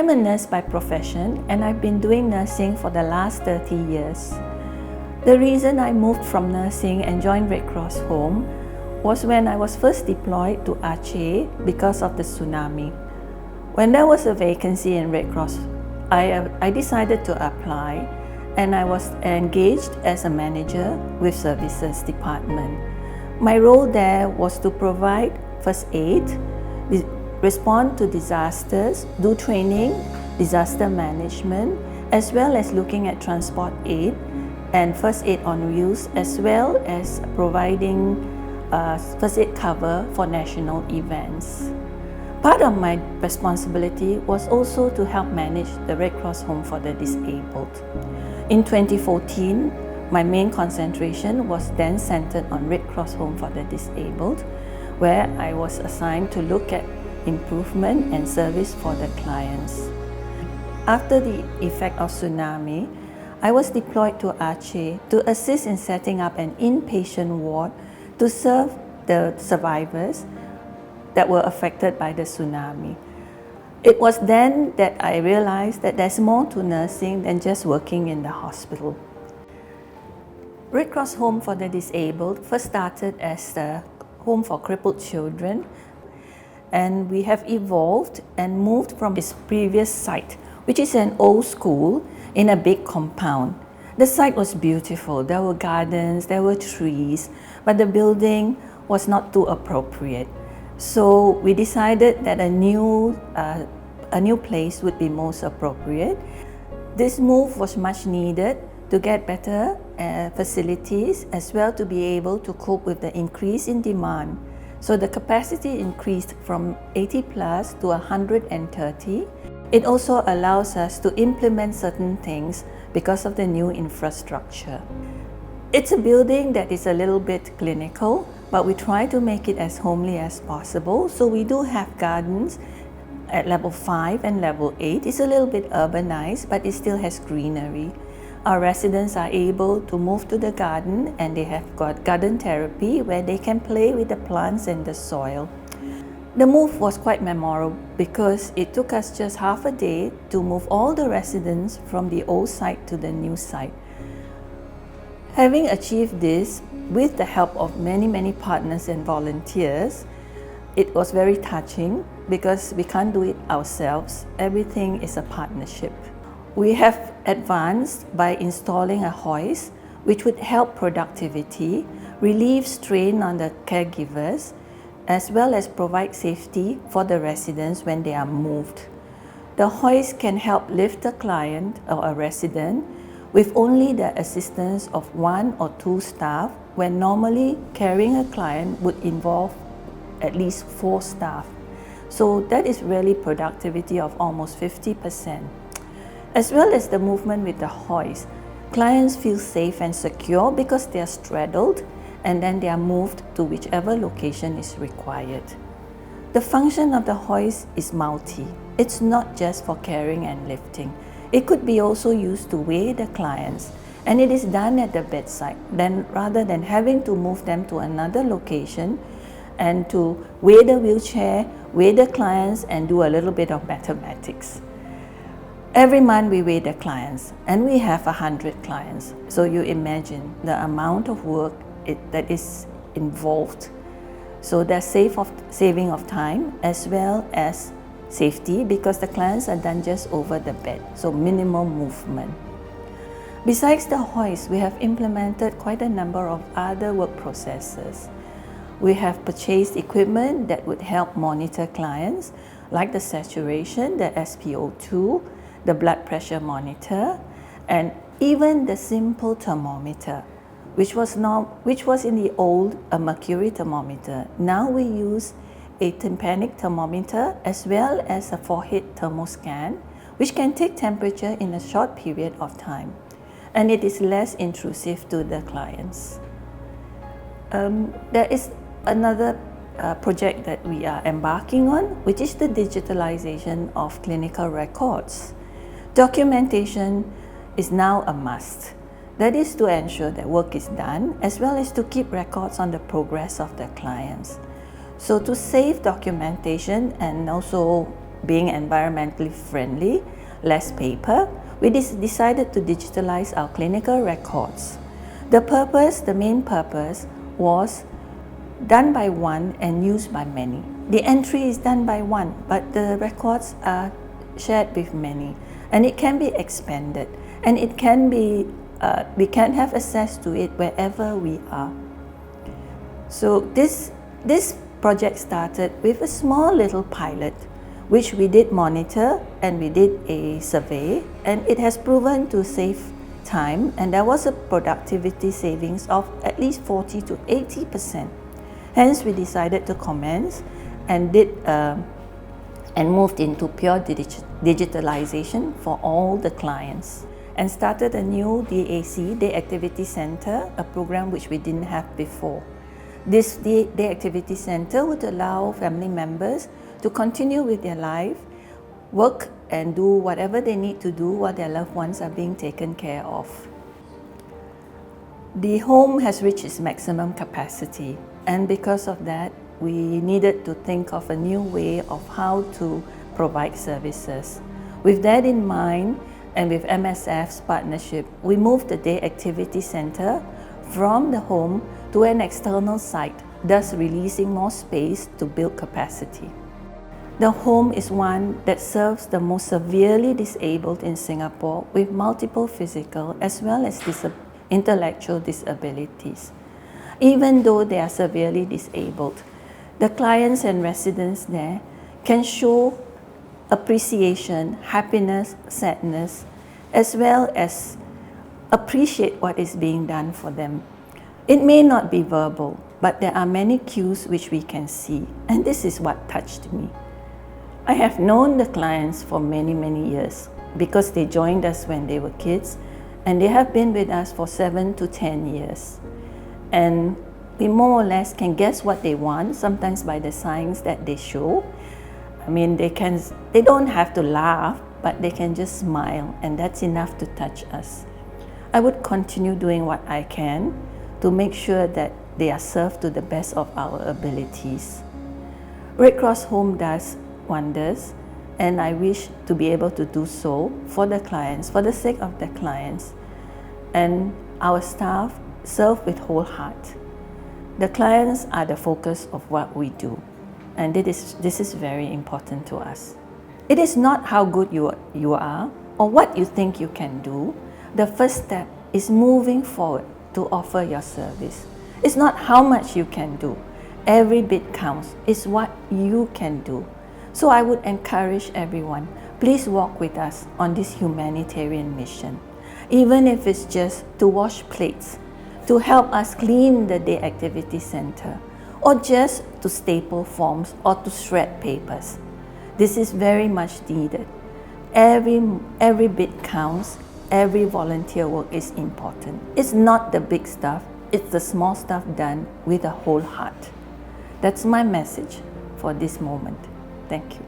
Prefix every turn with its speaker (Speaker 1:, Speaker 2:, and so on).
Speaker 1: I'm a nurse by profession and I've been doing nursing for the last 30 years. The reason I moved from nursing and joined Red Cross Home was when I was first deployed to Aceh because of the tsunami. When there was a vacancy in Red Cross, I decided to apply, and I was engaged as a manager with services department. My role there was to provide first aid, respond to disasters, do training, disaster management, as well as looking at transport aid and first aid on wheels, as well as providing first aid cover for national events. Part of my responsibility was also to help manage the Red Cross Home for the Disabled. In 2014, my main concentration was then centered on Red Cross Home for the Disabled, where I was assigned to look at improvement and service for the clients. After the effect of tsunami, I was deployed to Aceh to assist in setting up an inpatient ward to serve the survivors that were affected by the tsunami. It was then that I realized that there's more to nursing than just working in the hospital. Red Cross Home for the Disabled first started as a home for crippled children, and we have evolved and moved from its previous site, which is an old school in a big compound. The site was beautiful. There were gardens, there were trees, but the building was not too appropriate. So we decided that a new place would be most appropriate. This move was much needed to get better facilities, as well to be able to cope with the increase in demand. So the capacity increased from 80 plus to 130. It also allows us to implement certain things because of the new infrastructure. It's a building that is a little bit clinical, but we try to make it as homely as possible. So we do have gardens at level 5 and level 8. It's a little bit urbanized, but it still has greenery. Our residents are able to move to the garden, and they have got garden therapy where they can play with the plants and the soil. The move was quite memorable because it took us just half a day to move all the residents from the old site to the new site. Having achieved this with the help of many partners and volunteers, it was very touching because we can't do it ourselves. Everything is a partnership. We have advanced by installing a hoist, which would help productivity, relieve strain on the caregivers, as well as provide safety for the residents when they are moved. The hoist can help lift a client or a resident with only the assistance of 1 or 2 staff, when normally carrying a client would involve at least 4 staff. So that is really productivity of almost 50%. As well as the movement with the hoist, clients feel safe and secure because they are straddled and then they are moved to whichever location is required. The function of the hoist is multi. It's not just for carrying and lifting. It could be also used to weigh the clients, and it is done at the bedside, then rather than having to move them to another location and to weigh the wheelchair, weigh the clients, and do a little bit of mathematics. Every month we weigh the clients, and we have 100 clients. So you imagine the amount of work that is involved. So there's saving of time as well as safety, because the clients are done just over the bed, so minimal movement. Besides the hoist, we have implemented quite a number of other work processes. We have purchased equipment that would help monitor clients, like the saturation, the SpO2, the blood pressure monitor, and even the simple thermometer, which was in the old a mercury thermometer. Now we use a tympanic thermometer as well as a forehead thermoscan, which can take temperature in a short period of time, and it is less intrusive to the clients. There is another project that we are embarking on, which is the digitalization of clinical records. Documentation is now a must. That is to ensure that work is done, as well as to keep records on the progress of the clients. So to save documentation and also being environmentally friendly, less paper, we decided to digitalize our clinical records. The main purpose was done by one and used by many. The entry is done by one, but the records are shared with many, and it can be expanded, and it can be we can have access to it wherever we are. So this project started with a small little pilot, which we did monitor and we did a survey, and it has proven to save time, and there was a productivity savings of at least 40 to 80%. Hence, we decided to commence and moved into pure digitalization for all the clients, and started a new DAC, Day Activity Center, a program which we didn't have before. This Day Activity Center would allow family members to continue with their life, work and do whatever they need to do while their loved ones are being taken care of. The home has reached its maximum capacity, and because of that, we needed to think of a new way of how to provide services. With that in mind, and with MSF's partnership, we moved the Day Activity Center from the home to an external site, thus releasing more space to build capacity. The home is one that serves the most severely disabled in Singapore with multiple physical as well as intellectual disabilities. Even though they are severely disabled, the clients and residents there can show appreciation, happiness, sadness, as well as appreciate what is being done for them. It may not be verbal, but there are many cues which we can see, and this is what touched me. I have known the clients for many years because they joined us when they were kids, and they have been with us for 7 to 10 years. And we more or less can guess what they want, sometimes by the signs that they show. I mean, they don't have to laugh, but they can just smile, and that's enough to touch us. I would continue doing what I can to make sure that they are served to the best of our abilities. Red Cross Home does wonders, and I wish to be able to do so for the clients, for the sake of the clients. And our staff serve with whole heart. The clients are the focus of what we do, and this is very important to us. It is not how good you are or what you think you can do. The first step is moving forward to offer your service. It's not how much you can do. Every bit counts. It's what you can do. So I would encourage everyone, please walk with us on this humanitarian mission. Even if it's just to wash plates, to help us clean the Day Activity Center, or just to staple forms or to shred papers. This is very much needed. Every bit counts. Every volunteer work is important. It's not the big stuff, it's the small stuff done with a whole heart. That's my message for this moment. Thank you.